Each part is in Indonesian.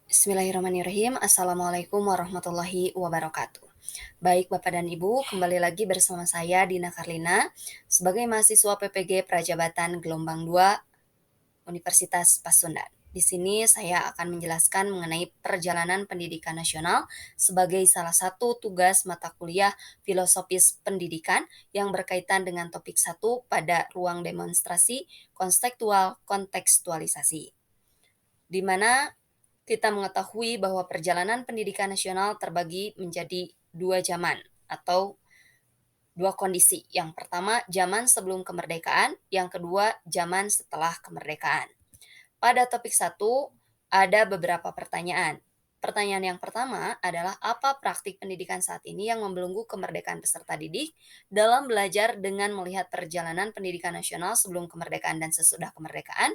Bismillahirrahmanirrahim. Assalamualaikum warahmatullahi wabarakatuh. Baik Bapak dan Ibu, kembali lagi bersama saya Dina Karlina sebagai mahasiswa PPG Prajabatan Gelombang 2 Universitas Pasundan. Di sini saya akan menjelaskan mengenai perjalanan pendidikan nasional sebagai salah satu tugas mata kuliah filosofis pendidikan yang berkaitan dengan topik 1 pada ruang demonstrasi konstekstual kontekstualisasi, di mana kita mengetahui bahwa perjalanan pendidikan nasional terbagi menjadi dua zaman atau dua kondisi. Yang pertama, zaman sebelum kemerdekaan, yang kedua, zaman setelah kemerdekaan. Pada topik satu, ada beberapa pertanyaan. Pertanyaan yang pertama adalah apa praktik pendidikan saat ini yang membelenggu kemerdekaan peserta didik dalam belajar dengan melihat perjalanan pendidikan nasional sebelum kemerdekaan dan sesudah kemerdekaan?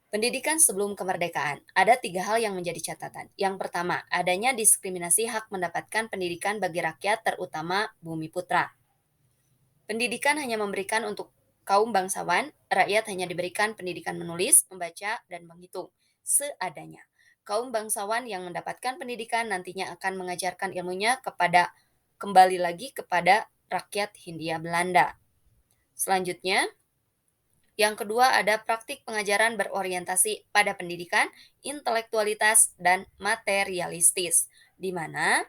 Pendidikan sebelum kemerdekaan, ada 3 hal yang menjadi catatan. Yang pertama, adanya diskriminasi hak mendapatkan pendidikan bagi rakyat terutama bumi putra. Pendidikan hanya memberikan untuk kaum bangsawan, rakyat hanya diberikan pendidikan menulis, membaca, dan menghitung, seadanya. Kaum bangsawan yang mendapatkan pendidikan nantinya akan mengajarkan ilmunya kembali lagi kepada rakyat Hindia Belanda. Selanjutnya, yang kedua ada praktik pengajaran berorientasi pada pendidikan, intelektualitas, dan materialistis, di mana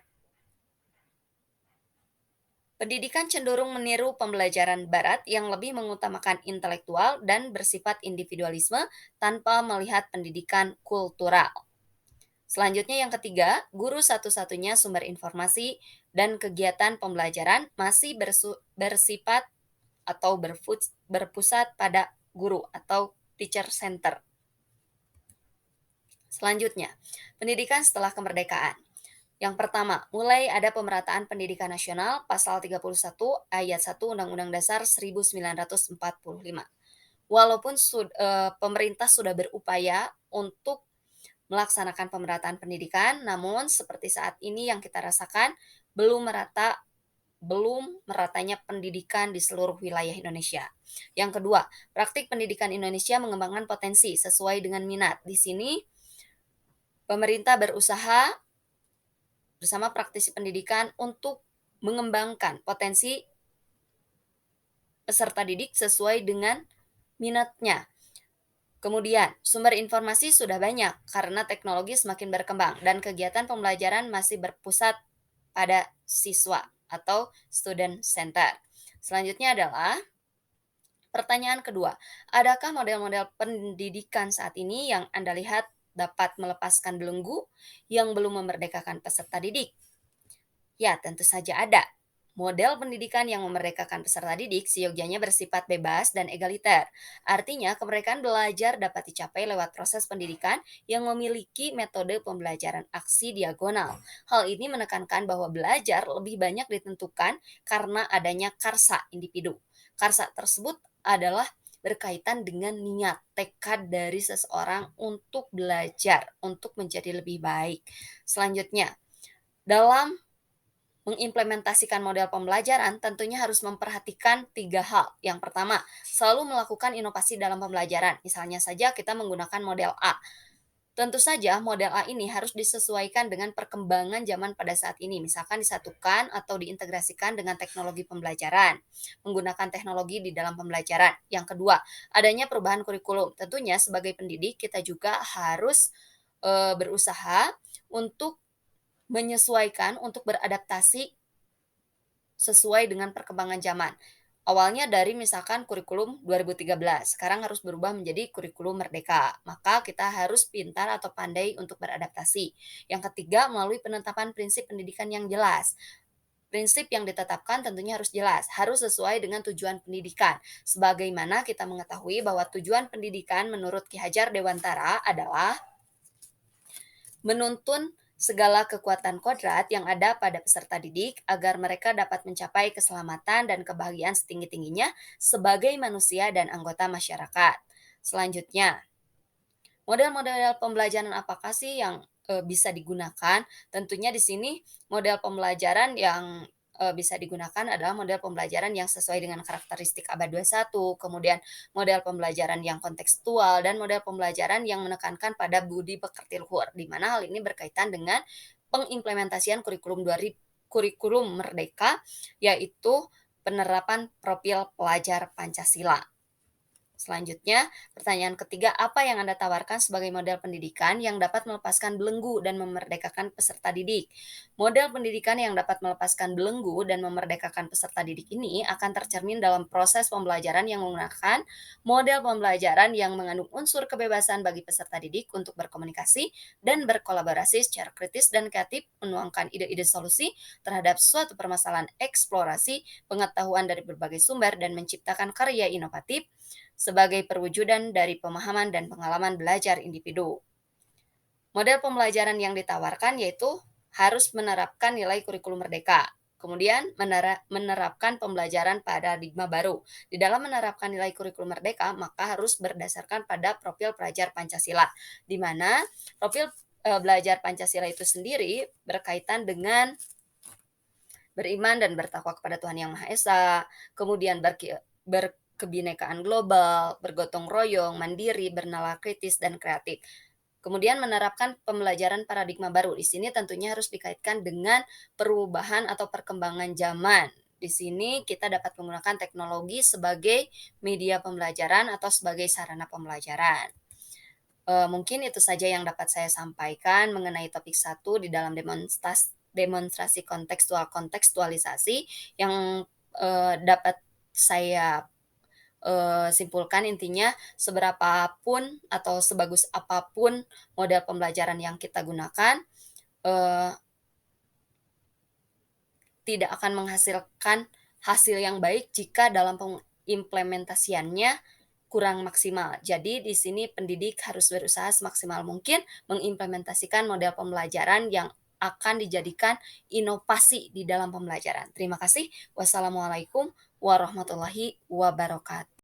pendidikan cenderung meniru pembelajaran barat yang lebih mengutamakan intelektual dan bersifat individualisme tanpa melihat pendidikan kultural. Selanjutnya yang ketiga, guru satu-satunya sumber informasi dan kegiatan pembelajaran masih bersifat atau berpusat pada guru atau teacher center. Selanjutnya, pendidikan setelah kemerdekaan. Yang pertama, mulai ada pemerataan pendidikan nasional pasal 31 ayat 1 Undang-Undang Dasar 1945. Walaupun pemerintah sudah berupaya untuk melaksanakan pemerataan pendidikan, namun seperti saat ini yang kita rasakan belum meratanya pendidikan di seluruh wilayah Indonesia. Yang kedua, praktik pendidikan Indonesia mengembangkan potensi sesuai dengan minat. Di sini pemerintah berusaha bersama praktisi pendidikan untuk mengembangkan potensi peserta didik sesuai dengan minatnya. Kemudian, sumber informasi sudah banyak karena teknologi semakin berkembang dan kegiatan pembelajaran masih berpusat pada siswa atau student center. Selanjutnya adalah pertanyaan kedua, adakah model-model pendidikan saat ini yang Anda lihat dapat melepaskan belenggu yang belum memerdekakan peserta didik? Ya, tentu saja ada. Model pendidikan yang memerdekakan peserta didik seyogyanya bersifat bebas dan egaliter. Artinya, kemerdekaan belajar dapat dicapai lewat proses pendidikan yang memiliki metode pembelajaran aksi diagonal. Hal ini menekankan bahwa belajar lebih banyak ditentukan karena adanya karsa individu. Karsa tersebut adalah berkaitan dengan niat, tekad dari seseorang untuk belajar, untuk menjadi lebih baik. Selanjutnya, dalam mengimplementasikan model pembelajaran tentunya harus memperhatikan 3 hal. Yang pertama, selalu melakukan inovasi dalam pembelajaran. Misalnya saja kita menggunakan model A. Tentu saja model A ini harus disesuaikan dengan perkembangan zaman pada saat ini. Misalkan disatukan atau diintegrasikan dengan teknologi pembelajaran, menggunakan teknologi di dalam pembelajaran. Yang kedua, adanya perubahan kurikulum. Tentunya sebagai pendidik kita juga harus berusaha untuk menyesuaikan, untuk beradaptasi sesuai dengan perkembangan zaman. Awalnya dari misalkan kurikulum 2013, sekarang harus berubah menjadi kurikulum merdeka. Maka kita harus pintar atau pandai untuk beradaptasi. Yang ketiga, melalui penetapan prinsip pendidikan yang jelas. Prinsip yang ditetapkan tentunya harus jelas, harus sesuai dengan tujuan pendidikan. Sebagaimana kita mengetahui bahwa tujuan pendidikan menurut Ki Hajar Dewantara adalah menuntun segala kekuatan kodrat yang ada pada peserta didik agar mereka dapat mencapai keselamatan dan kebahagiaan setinggi-tingginya sebagai manusia dan anggota masyarakat. Selanjutnya, model-model pembelajaran apakah sih yang bisa digunakan? Tentunya di sini model pembelajaran yang bisa digunakan adalah model pembelajaran yang sesuai dengan karakteristik abad 21, kemudian model pembelajaran yang kontekstual, dan model pembelajaran yang menekankan pada budi pekerti luhur, di mana hal ini berkaitan dengan pengimplementasian kurikulum merdeka, yaitu penerapan profil pelajar Pancasila. Selanjutnya, pertanyaan ketiga, apa yang Anda tawarkan sebagai model pendidikan yang dapat melepaskan belenggu dan memerdekakan peserta didik? Model pendidikan yang dapat melepaskan belenggu dan memerdekakan peserta didik ini akan tercermin dalam proses pembelajaran yang menggunakan model pembelajaran yang mengandung unsur kebebasan bagi peserta didik untuk berkomunikasi dan berkolaborasi secara kritis dan kreatif, menuangkan ide-ide solusi terhadap suatu permasalahan, eksplorasi pengetahuan dari berbagai sumber, dan menciptakan karya inovatif sebagai perwujudan dari pemahaman dan pengalaman belajar individu. Model pembelajaran yang ditawarkan yaitu harus menerapkan nilai kurikulum merdeka, kemudian menerapkan pembelajaran paradigma baru. Di dalam menerapkan nilai kurikulum merdeka, maka harus berdasarkan pada profil pelajar Pancasila, di mana profil belajar Pancasila itu sendiri berkaitan dengan beriman dan bertakwa kepada Tuhan Yang Maha Esa, kemudian berkebinekaan global, bergotong royong, mandiri, bernalar kritis, dan kreatif. Kemudian menerapkan pembelajaran paradigma baru. Di sini tentunya harus dikaitkan dengan perubahan atau perkembangan zaman. Di sini kita dapat menggunakan teknologi sebagai media pembelajaran atau sebagai sarana pembelajaran. Mungkin itu saja yang dapat saya sampaikan mengenai topik satu di dalam demonstrasi kontekstualisasi yang, dapat saya, simpulkan intinya seberapa pun atau sebagus apapun model pembelajaran yang kita gunakan, eee, tidak akan menghasilkan hasil yang baik jika dalam pengimplementasiannya kurang maksimal. Jadi di sini pendidik harus berusaha semaksimal mungkin mengimplementasikan model pembelajaran yang akan dijadikan inovasi di dalam pembelajaran. Terima kasih. Wassalamualaikum warahmatullahi wabarakatuh.